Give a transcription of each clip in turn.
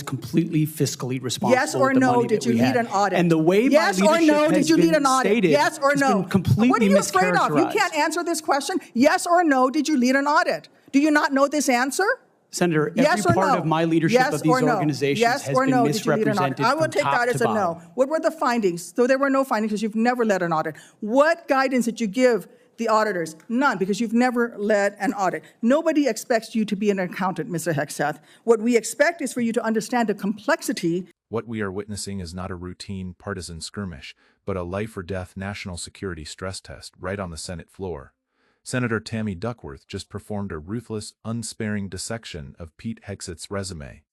completely fiscally responsible. Yes or no, did you lead an audit? And the way yes my or leadership no, has did you lead been an audit? stated Yes or has no? been completely What are you afraid of? You mischaracterized. can't answer this question. Yes or no, did you lead an audit? Do you not know this answer? Senator, every yes or part no? of my leadership yes of these no? organizations yes has or been no, did you lead an audit? misrepresented I will from take top that as to a no. bottom. What were the findings? So there were no findings because you've never led an audit. What guidance did you give the auditors? None, because you've never led an audit. Nobody expects you to be an accountant, Mr. Hegseth. What we expect is for you to understand the complexity. What we are witnessing is not a routine partisan skirmish, but a life-or-death national security stress test right on the Senate floor. Senator Tammy Duckworth just performed a ruthless, unsparing dissection of Pete Hegseth's resume.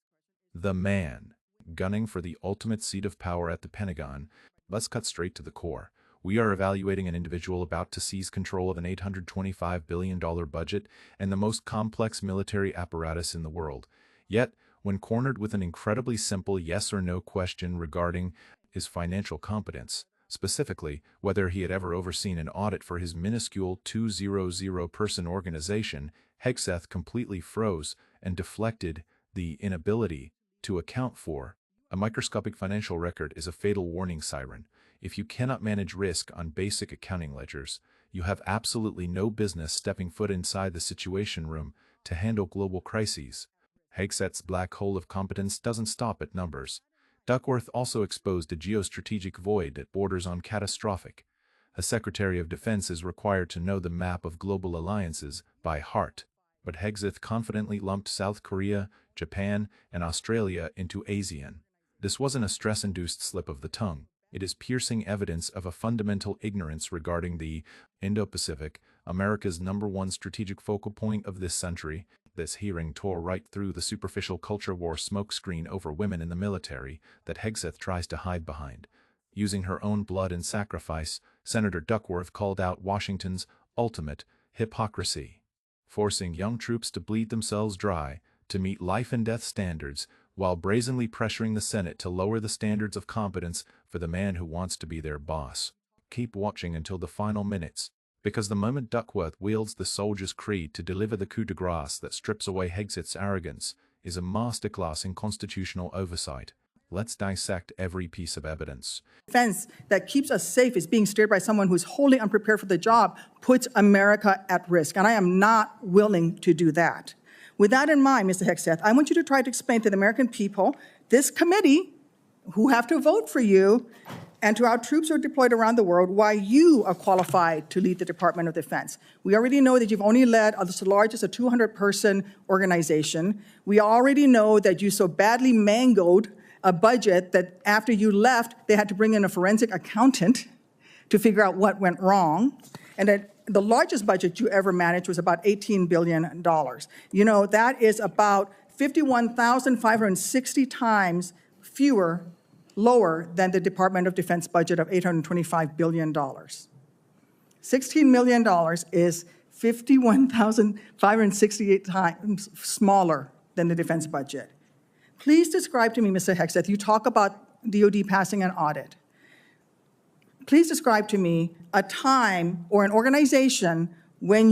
The man, gunning for the ultimate seat of power at the Pentagon. Let's cut straight to the core. We are evaluating an individual about to seize control of an $825 billion budget and the most complex military apparatus in the world. Yet, when cornered with an incredibly simple yes or no question regarding his financial competence, specifically whether he had ever overseen an audit for his minuscule 200-person organization, Hegseth completely froze and deflected. The inability to account for a microscopic financial record is a fatal warning siren. If you cannot manage risk on basic accounting ledgers, you have absolutely no business stepping foot inside the situation room to handle global crises. Hegseth's black hole of competence doesn't stop at numbers. Duckworth also exposed a geostrategic void that borders on catastrophic. A Secretary of Defense is required to know the map of global alliances by heart, but Hegseth confidently lumped South Korea, Japan, and Australia into ASEAN. This wasn't a stress-induced slip of the tongue. It is piercing evidence of a fundamental ignorance regarding the Indo-Pacific, America's #1 strategic focal point of this century. This hearing tore right through the superficial culture war smokescreen over women in the military that Hegseth tries to hide behind. Using her own blood and sacrifice, Senator Duckworth called out Washington's ultimate hypocrisy, forcing young troops to bleed themselves dry to meet life-and-death standards while brazenly pressuring the Senate to lower the standards of competence for the man who wants to be their boss. Keep watching until the final minutes, because the moment Duckworth wields the soldier's creed to deliver the coup de grace that strips away Hegseth's arrogance is a masterclass in constitutional oversight. Let's dissect every piece of evidence. Defense that keeps us safe is being steered by someone who's wholly unprepared for the job, puts America at risk, and I am not willing to do that. With that in mind, Mr. Hegseth, I want you to try to explain to the American people, this committee, who have to vote for you, and to our troops who are deployed around the world, why you are qualified to lead the Department of Defense. We already know that you've only led the largest, a 200-person organization. We already know that you so badly mangled a budget that after you left, they had to bring in a forensic accountant to figure out what went wrong, and that the largest budget you ever managed was about $18 billion. You know, that is about 51,560 times lower than the Department of Defense budget of $825 billion. $16 million is 51,568 times smaller than the defense budget. Please describe to me, Mr. Hegseth, you talk about DOD passing an audit. Please describe to me a time or an organization when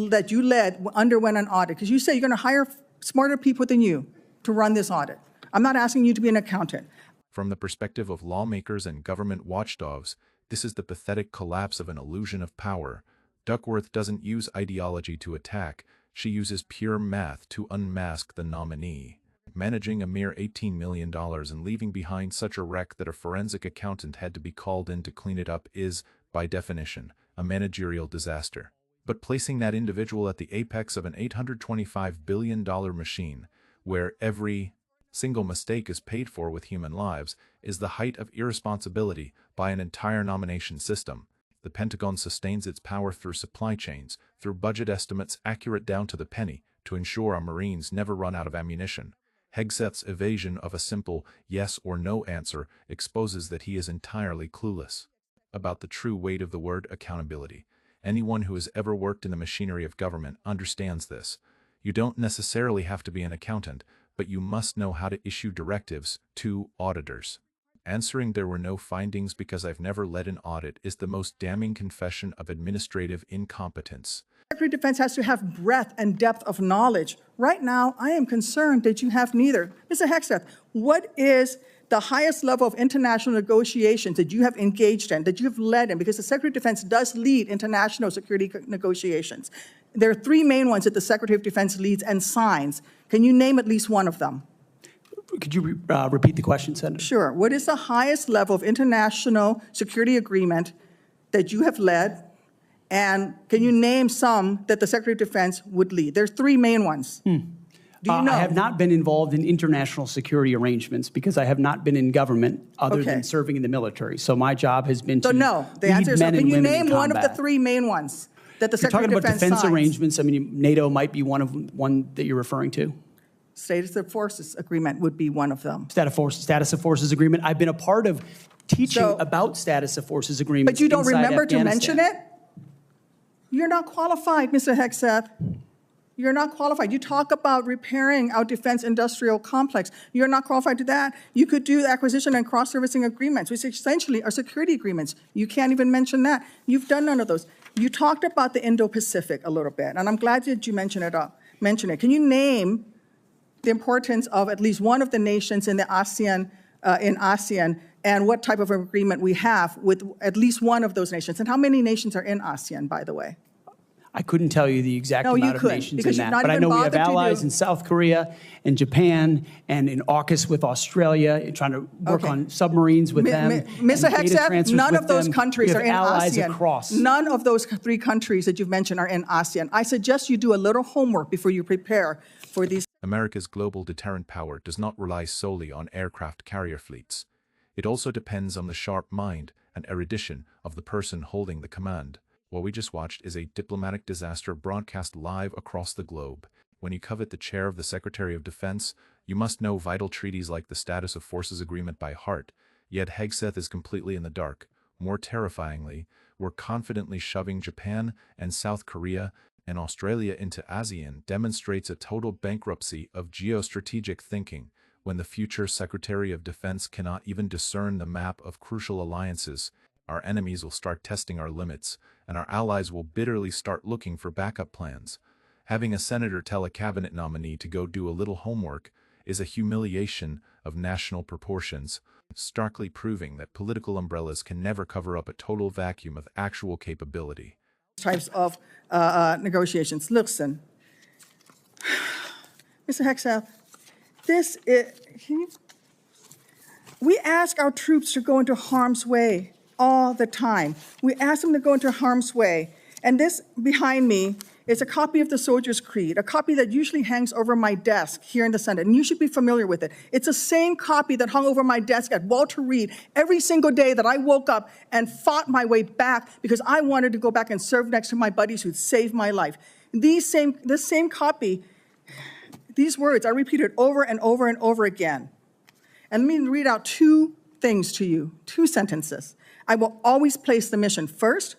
that you led underwent an audit, because you say you're going to hire smarter people than you to run this audit. I'm not asking you to be an accountant. From the perspective of lawmakers and government watchdogs, this is the pathetic collapse of an illusion of power. Duckworth doesn't use ideology to attack, she uses pure math to unmask the nominee. Managing a mere $18 million and leaving behind such a wreck that a forensic accountant had to be called in to clean it up is, by definition, a managerial disaster. But placing that individual at the apex of an $825 billion machine, where every single mistake is paid for with human lives, is the height of irresponsibility by an entire nomination system. The Pentagon sustains its power through supply chains, through budget estimates accurate down to the penny, to ensure our Marines never run out of ammunition. Hegseth's evasion of a simple yes or no answer exposes that he is entirely clueless about the true weight of the word accountability. Anyone who has ever worked in the machinery of government understands this. You don't necessarily have to be an accountant, but you must know how to issue directives to auditors. Answering "there were no findings because I've never led an audit" is the most damning confession of administrative incompetence. Secretary of Defense has to have breadth and depth of knowledge. Right now, I am concerned that you have neither. Mr. Hegseth, what is the highest level of international negotiations that you have engaged in, that you have led in? Because the Secretary of Defense does lead international security negotiations. There are three main ones that the Secretary of Defense leads and signs. Can you name at least one of them? Could you repeat the question, Senator? Sure. What is the highest level of international security agreement that you have led? And can you name some that the Secretary of Defense would lead? There's three main ones. Do you know? I have not been involved in international security arrangements because I have not been in government other than serving in the military. So my job has been to no. The lead answer is no. men and Can you women in name one of the combat. three main ones that the You're Secretary talking of about defense signs? arrangements. I mean, NATO might be one that you're referring to. Status of Forces Agreement would be one of them. Status of Forces Agreement. I've been a part of teaching about Status of Forces Agreements. But you don't inside remember to Afghanistan. mention it? You're not qualified, Mr. Hegseth. You're not qualified. You talk about repairing our defense industrial complex. You're not qualified to that. You could do acquisition and cross-servicing agreements, which essentially are security agreements. You can't even mention that. You've done none of those. You talked about the Indo-Pacific a little bit, and I'm glad that you mentioned it. Can you name the importance of at least one of the nations in the ASEAN, and what type of agreement we have with at least one of those nations? And how many nations are in ASEAN, by the way? I couldn't tell you the exact amount of nations because in you've that, not but I even know we have bothered to allies do- in South Korea and Japan and in AUKUS with Australia, trying to work on submarines with them. Mr. and data Hegseth, transfers none with of those them. countries We are have in allies ASEAN. across. None of those three countries that you've mentioned are in ASEAN. I suggest you do a little homework before you prepare for these. America's global deterrent power does not rely solely on aircraft carrier fleets. It also depends on the sharp mind and erudition of the person holding the command. What we just watched is a diplomatic disaster broadcast live across the globe. When you covet the chair of the Secretary of Defense, you must know vital treaties like the Status of Forces Agreement by heart, yet Hegseth is completely in the dark. More terrifyingly, we're confidently shoving Japan and South Korea and Australia into ASEAN demonstrates a total bankruptcy of geostrategic thinking when the future Secretary of Defense cannot even discern the map of crucial alliances. Our enemies will start testing our limits, and our allies will bitterly start looking for backup plans. Having a senator tell a cabinet nominee to go do a little homework is a humiliation of national proportions, starkly proving that political umbrellas can never cover up a total vacuum of actual capability. Types of negotiations. Listen, Mr. Hegseth, we ask our troops to go into harm's way all the time. We ask them to go into harm's way. And this behind me is a copy of the Soldier's Creed, a copy that usually hangs over my desk here in the Senate, and you should be familiar with it. It's the same copy that hung over my desk at Walter Reed every single day that I woke up and fought my way back because I wanted to go back and serve next to my buddies who'd saved my life. This same copy, these words are repeated over and over and over again. And let me read out two things to you, two sentences. I will always place the mission first,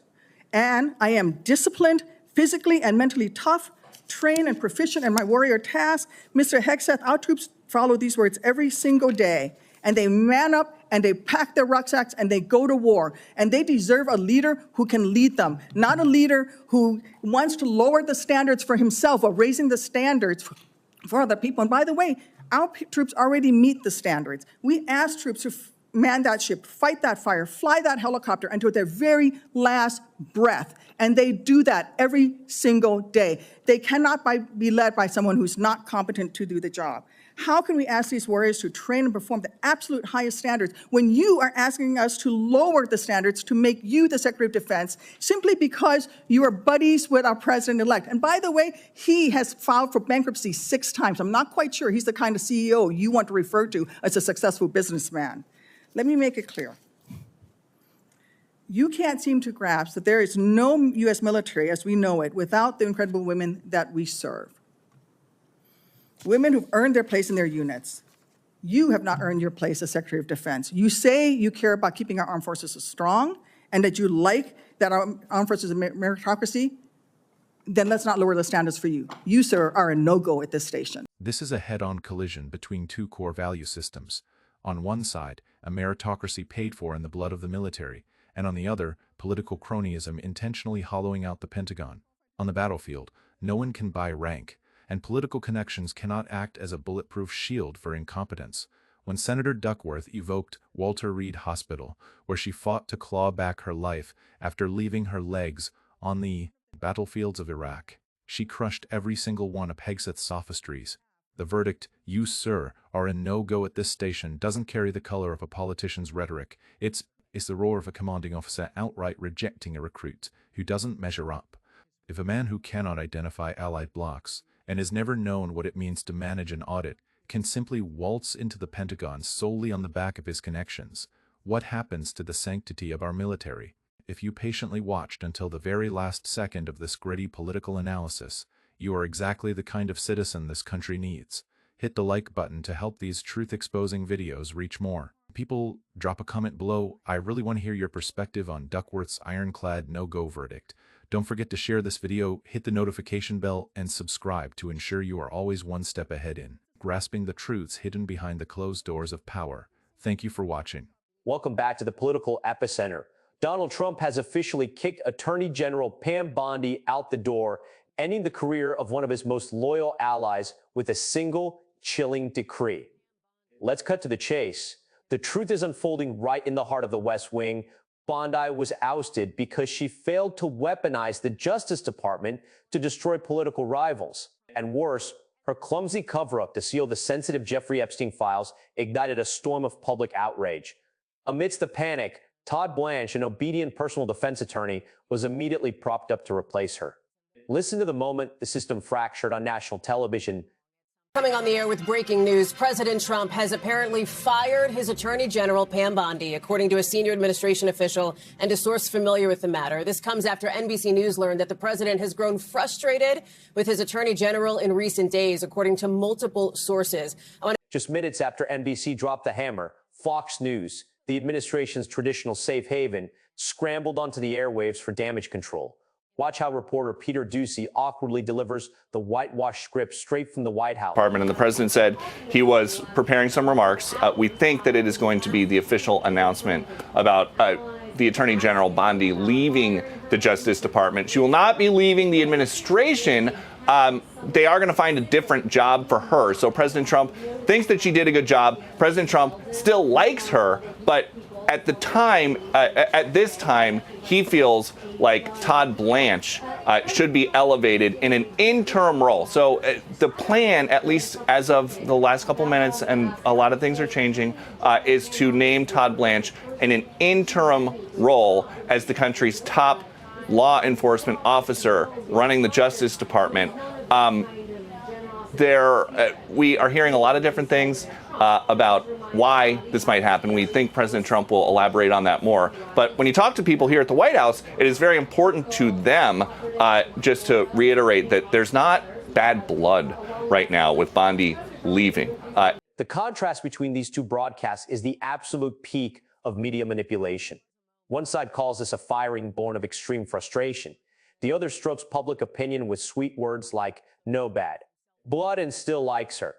and I am disciplined, physically and mentally tough, trained and proficient in my warrior task. Mr. Hegseth, our troops follow these words every single day, and they man up and they pack their rucksacks and they go to war. And they deserve a leader who can lead them, not a leader who wants to lower the standards for himself or raising the standards for other people. And by the way, our troops already meet the standards. We ask troops to man that ship, fight that fire, fly that helicopter until their very last breath. And they do that every single day. They cannot be led by someone who's not competent to do the job. How can we ask these warriors to train and perform the absolute highest standards when you are asking us to lower the standards to make you the Secretary of Defense simply because you are buddies with our president-elect? And by the way, he has filed for bankruptcy 6 times. I'm not quite sure he's the kind of CEO you want to refer to as a successful businessman. Let me make it clear. You can't seem to grasp that there is no U.S. military as we know it without the incredible women that we serve. Women who've earned their place in their units. You have not earned your place as Secretary of Defense. You say you care about keeping our armed forces strong and that you like that our armed forces are meritocracy, then let's not lower the standards for you. You, sir, are a no-go at this station. This is a head-on collision between two core value systems. On one side, a meritocracy paid for in the blood of the military, and on the other, political cronyism intentionally hollowing out the Pentagon. On the battlefield, no one can buy rank, and political connections cannot act as a bulletproof shield for incompetence. When Senator Duckworth evoked Walter Reed Hospital, where she fought to claw back her life after leaving her legs on the battlefields of Iraq, she crushed every single one of Hegseth's sophistries. The verdict, "You, sir, are a no-go at this station," doesn't carry the color of a politician's rhetoric. It's the roar of a commanding officer outright rejecting a recruit who doesn't measure up. If a man who cannot identify allied blocks and has never known what it means to manage an audit can simply waltz into the Pentagon solely on the back of his connections, what happens to the sanctity of our military? If you patiently watched until the very last second of this gritty political analysis, you are exactly the kind of citizen this country needs. Hit the like button to help these truth-exposing videos reach more people. Drop a comment below. I really want to hear your perspective on Duckworth's ironclad no-go verdict. Don't forget to share this video, hit the notification bell, and subscribe to ensure you are always one step ahead in grasping the truths hidden behind the closed doors of power. Thank you for watching. Welcome back to the political epicenter. Donald Trump has officially kicked Attorney General Pam Bondi out the door, ending the career of one of his most loyal allies with a single chilling decree. Let's cut to the chase. The truth is unfolding right in the heart of the West Wing. Bondi was ousted because she failed to weaponize the Justice Department to destroy political rivals. And worse, her clumsy cover-up to seal the sensitive Jeffrey Epstein files ignited a storm of public outrage. Amidst the panic, Todd Blanche, an obedient personal defense attorney, was immediately propped up to replace her. Listen to the moment the system fractured on national television. Coming on the air with breaking news, President Trump has apparently fired his Attorney General Pam Bondi, according to a senior administration official and a source familiar with the matter. This comes after NBC News learned that the president has grown frustrated with his Attorney General in recent days, according to multiple sources. Just minutes after NBC dropped the hammer, Fox News, the administration's traditional safe haven, scrambled onto the airwaves for damage control. Watch how reporter Peter Ducey awkwardly delivers the whitewashed script straight from the White House. And the president said he was preparing some remarks. We think that it is going to be the official announcement about the Attorney General Bondi leaving the Justice Department. She will not be leaving the administration. They are going to find a different job for her. So President Trump thinks that she did a good job. President Trump still likes her, but at this time, he feels like Todd Blanche should be elevated in an interim role. So the plan, at least as of the last couple minutes, and a lot of things are changing, is to name Todd Blanche in an interim role as the country's top law enforcement officer running the Justice Department. We are hearing a lot of different things about why this might happen. We think President Trump will elaborate on that more. But when you talk to people here at the White House, it is very important to them just to reiterate that there's not bad blood right now with Bondi leaving. The contrast between these two broadcasts is the absolute peak of media manipulation. One side calls this a firing born of extreme frustration. The other strokes public opinion with sweet words like "no bad." Blood and still likes her.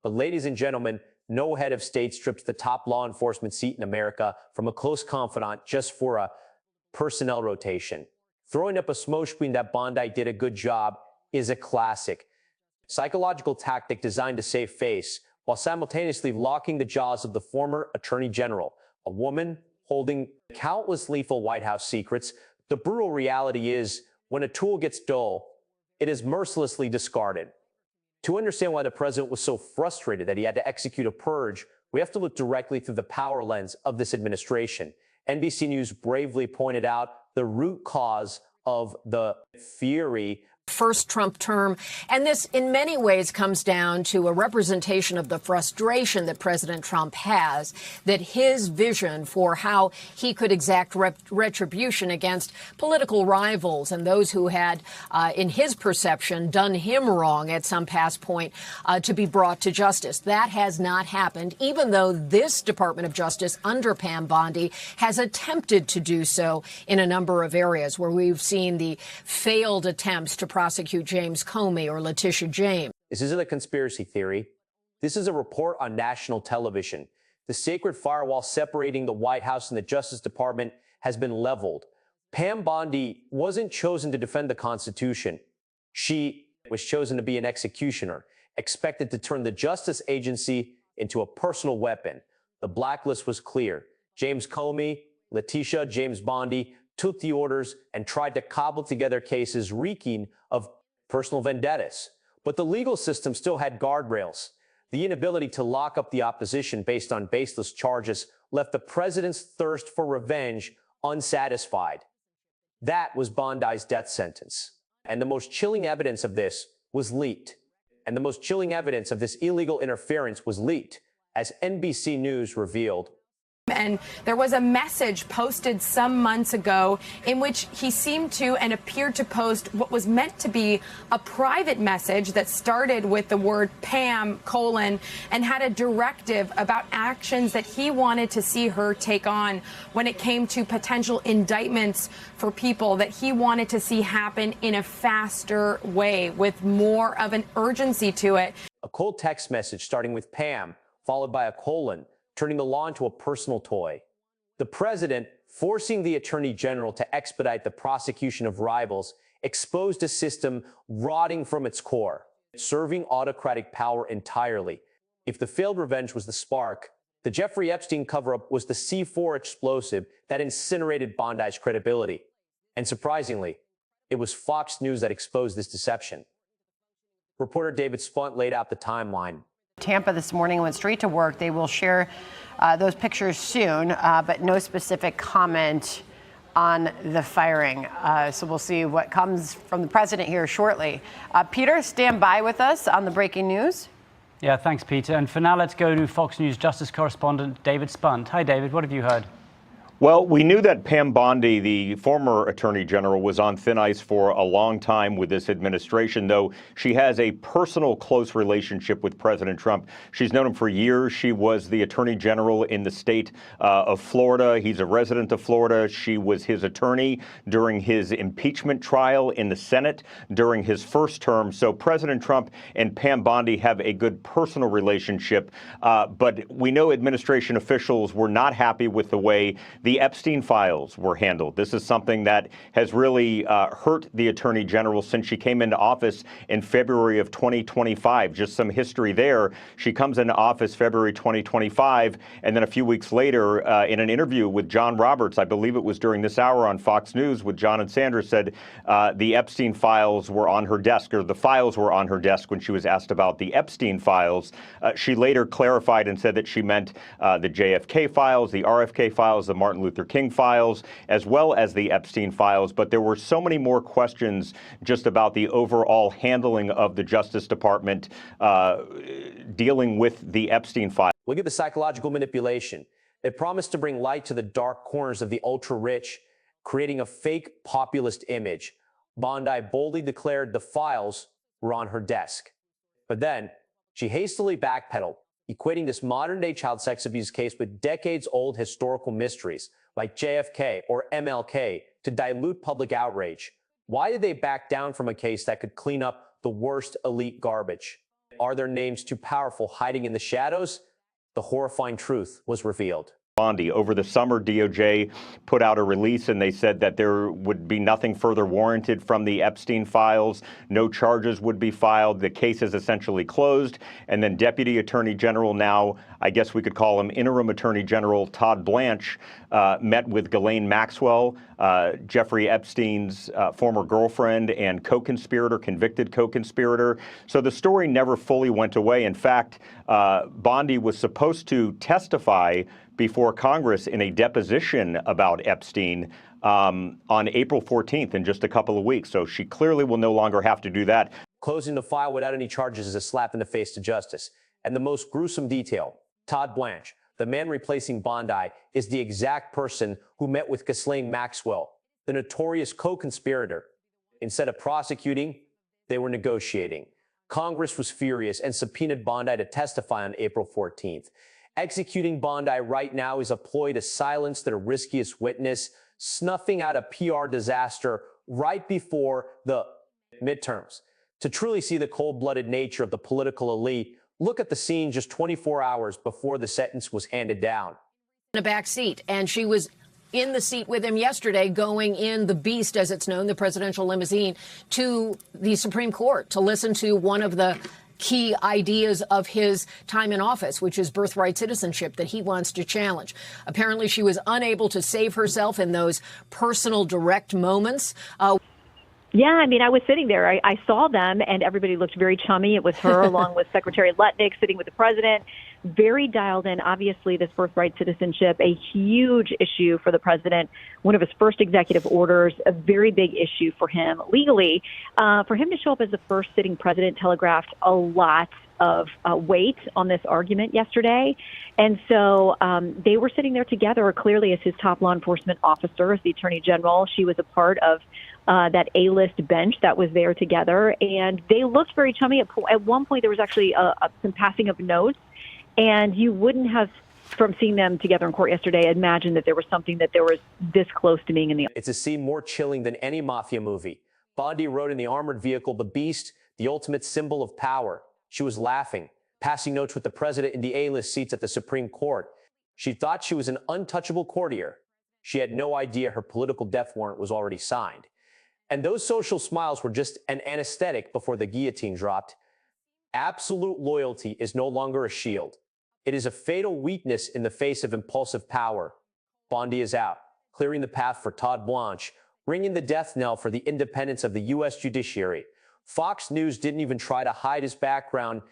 But ladies and gentlemen, no head of state strips the top law enforcement seat in America from a close confidant just for a personnel rotation. Throwing up a smokescreen that Bondi did a good job is a classic psychological tactic designed to save face while simultaneously locking the jaws of the former Attorney General, a woman holding countless lethal White House secrets. The brutal reality is, when a tool gets dull, it is mercilessly discarded. To understand why the president was so frustrated that he had to execute a purge, we have to look directly through the power lens of this administration. NBC News bravely pointed out the root cause of the fury. First Trump term. And this, in many ways, comes down to a representation of the frustration that President Trump has, that his vision for how he could exact retribution against political rivals and those who had, in his perception, done him wrong at some past point, to be brought to justice. That has not happened, even though this Department of Justice under Pam Bondi has attempted to do so in a number of areas where we've seen the failed attempts to prosecute James Comey or Letitia James. This isn't a conspiracy theory. This is a report on national television. The sacred firewall separating the White House and the Justice Department has been leveled. Pam Bondi wasn't chosen to defend the Constitution. She was chosen to be an executioner, expected to turn the justice agency into a personal weapon. The blacklist was clear. James Comey, Letitia James Bondi took the orders and tried to cobble together cases reeking of personal vendettas. But the legal system still had guardrails. The inability to lock up the opposition based on baseless charges left the president's thirst for revenge unsatisfied. That was Bondi's death sentence. And the most chilling evidence of this was leaked. And the most chilling evidence of this illegal interference was leaked, as NBC News revealed. And there was a message posted some months ago in which he seemed to and appeared to post what was meant to be a private message that started with the word Pam, and had a directive about actions that he wanted to see her take on when it came to potential indictments for people that he wanted to see happen in a faster way with more of an urgency to it. A cold text message starting with Pam, followed by a colon, turning the law into a personal toy. The president, forcing the attorney general to expedite the prosecution of rivals, exposed a system rotting from its core, serving autocratic power entirely. If the failed revenge was the spark, the Jeffrey Epstein cover-up was the C4 explosive that incinerated Bondi's credibility. And surprisingly, it was Fox News that exposed this deception. Reporter David Spunt laid out the timeline. Tampa this morning went straight to work. They will share those pictures soon, but no specific comment on the firing. So we'll see what comes from the president here shortly. Peter, stand by with us on the breaking news. Yeah, thanks, Peter. And for now, let's go to Fox News Justice correspondent David Spunt. Hi, David. What have you heard? Well, we knew that Pam Bondi, the former attorney general, was on thin ice for a long time with this administration, though she has a personal close relationship with President Trump. She's known him for years. She was the attorney general in the state of Florida. He's a resident of Florida. She was his attorney during his impeachment trial in the Senate during his first term. So President Trump and Pam Bondi have a good personal relationship. But we know administration officials were not happy with the way the Epstein files were handled. This is something that has really hurt the Attorney General since she came into office in February of 2025. Just some history there. She comes into office February 2025, and then a few weeks later, in an interview with John Roberts, I believe it was during this hour on Fox News with John and Sandra, said the Epstein files were on her desk, or the files were on her desk when she was asked about the Epstein files. She later clarified and said that she meant the JFK files, the RFK files, the Martin Luther King files, as well as the Epstein files. But there were so many more questions just about the overall handling of the Justice Department dealing with the Epstein files. Look at the psychological manipulation. It promised to bring light to the dark corners of the ultra-rich, creating a fake populist image. Bondi boldly declared the files were on her desk. But then she hastily backpedaled, equating this modern-day child sex abuse case with decades-old historical mysteries like JFK or MLK to dilute public outrage. Why did they back down from a case that could clean up the worst elite garbage? Are their names too powerful hiding in the shadows? The horrifying truth was revealed. Bondi. Over the summer, DOJ put out a release and they said that there would be nothing further warranted from the Epstein files. No charges would be filed. The case is essentially closed. And then Deputy Attorney General, now I guess we could call him Interim Attorney General Todd Blanche, met with Ghislaine Maxwell, Jeffrey Epstein's former girlfriend and co-conspirator, convicted co-conspirator. So the story never fully went away. In fact, Bondi was supposed to testify before Congress in a deposition about Epstein on April 14th in just a couple of weeks. So she clearly will no longer have to do that. Closing the file without any charges is a slap in the face to justice. And the most gruesome detail, Todd Blanche, the man replacing Bondi, is the exact person who met with Ghislaine Maxwell, the notorious co-conspirator. Instead of prosecuting, they were negotiating. Congress was furious and subpoenaed Bondi to testify on April 14th. Executing Bondi right now is a ploy to silence their riskiest witness, snuffing out a PR disaster right before the midterms. To truly see the cold-blooded nature of the political elite, look at the scene just 24 hours before the sentence was handed down. In a back seat, and she was in the seat with him yesterday, going in the Beast, as it's known, the presidential limousine, to the Supreme Court to listen to one of the key ideas of his time in office, which is birthright citizenship that he wants to challenge. Apparently, she was unable to save herself in those personal, direct moments. Yeah, I mean, I was sitting there. I saw them, and everybody looked very chummy. It was her along with Secretary Lutnick sitting with the president, very dialed in. Obviously, this birthright citizenship, a huge issue for the president, one of his first executive orders, a very big issue for him legally. For him to show up as the first sitting president telegraphed a lot of weight on this argument yesterday. And so they were sitting there together, clearly as his top law enforcement officer, as the attorney general. She was a part of that A-list bench that was there together. And they looked very chummy. At one point, there was actually some passing of notes. And you wouldn't have, from seeing them together in court yesterday, imagined that there was something that there was this close to being in the... It's a scene more chilling than any mafia movie. Bondi rode in the armored vehicle, the Beast, the ultimate symbol of power. She was laughing, passing notes with the president in the A-list seats at the Supreme Court. She thought she was an untouchable courtier. She had no idea her political death warrant was already signed. And those social smiles were just an anesthetic before the guillotine dropped. Absolute loyalty is no longer a shield. It is a fatal weakness in the face of impulsive power. Bondi is out, clearing the path for Todd Blanche, ringing the death knell for the independence of the U.S. judiciary. Fox News didn't even try to hide his background.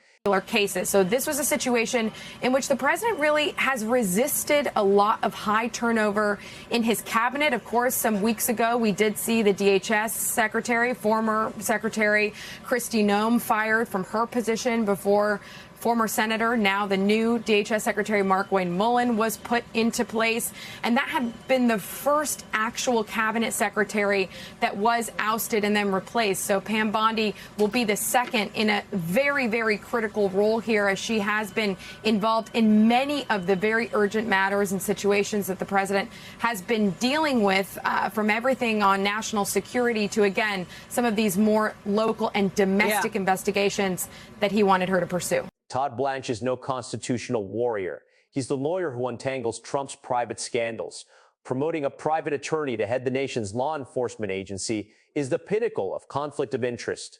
Cases. So this was a situation in which the president really has resisted a lot of high turnover in his cabinet. Of course, some weeks ago, we did see the DHS secretary, former Secretary Kristi Noem, fired from her position before former senator, now the new DHS Secretary Mark Wayne Mullen, was put into place. And that had been the first actual cabinet secretary that was ousted and then replaced. So Pam Bondi will be the second in a very, very critical role here, as she has been involved in many of the very urgent matters and situations that the president has been dealing with, from everything on national security to, again, some of these more local and domestic investigations that he wanted her to pursue. Todd Blanche is no constitutional warrior. He's the lawyer who untangles Trump's private scandals. Promoting a private attorney to head the nation's law enforcement agency is the pinnacle of conflict of interest.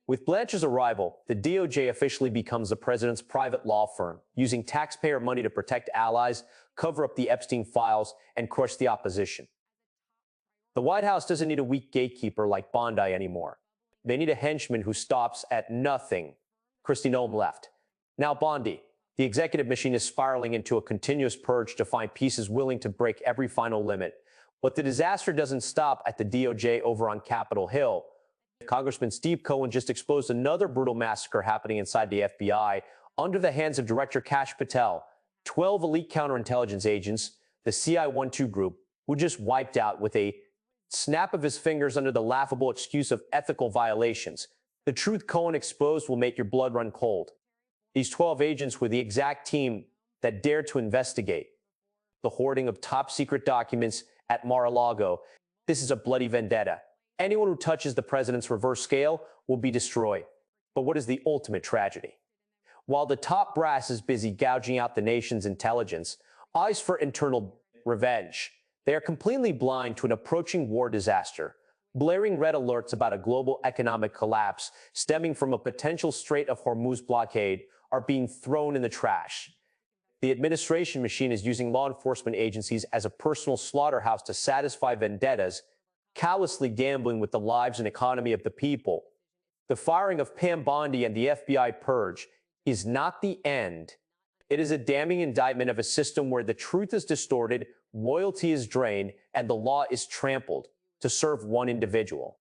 With Blanche's arrival, the DOJ officially becomes the president's private law firm, using taxpayer money to protect allies, cover up the Epstein files, and crush the opposition. The White House doesn't need a weak gatekeeper like Bondi anymore. They need a henchman who stops at nothing. Kristi Noem left. Now Bondi. The executive machine is spiraling into a continuous purge to find pieces willing to break every final limit. But the disaster doesn't stop at the DOJ over on Capitol Hill. Congressman Steve Cohen just exposed another brutal massacre happening inside the FBI under the hands of Director Kash Patel. 12 elite counterintelligence agents, the CI-12 group, who just wiped out with a snap of his fingers under the laughable excuse of ethical violations. The truth Cohen exposed will make your blood run cold. These 12 agents were the exact team that dared to investigate the hoarding of top-secret documents at Mar-a-Lago. This is a bloody vendetta. Anyone who touches the president's reverse scale will be destroyed. But what is the ultimate tragedy? While the top brass is busy gouging out the nation's intelligence, eyes for internal revenge, they are completely blind to an approaching war disaster. Blaring red alerts about a global economic collapse stemming from a potential Strait of Hormuz blockade are being thrown in the trash. The administration machine is using law enforcement agencies as a personal slaughterhouse to satisfy vendettas, callously gambling with the lives and economy of the people. The firing of Pam Bondi and the FBI purge is not the end. It is a damning indictment of a system where the truth is distorted, loyalty is drained, and the law is trampled to serve one individual.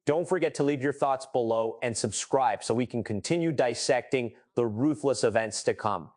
Don't forget to leave your thoughts below and subscribe so we can continue dissecting the ruthless events to come.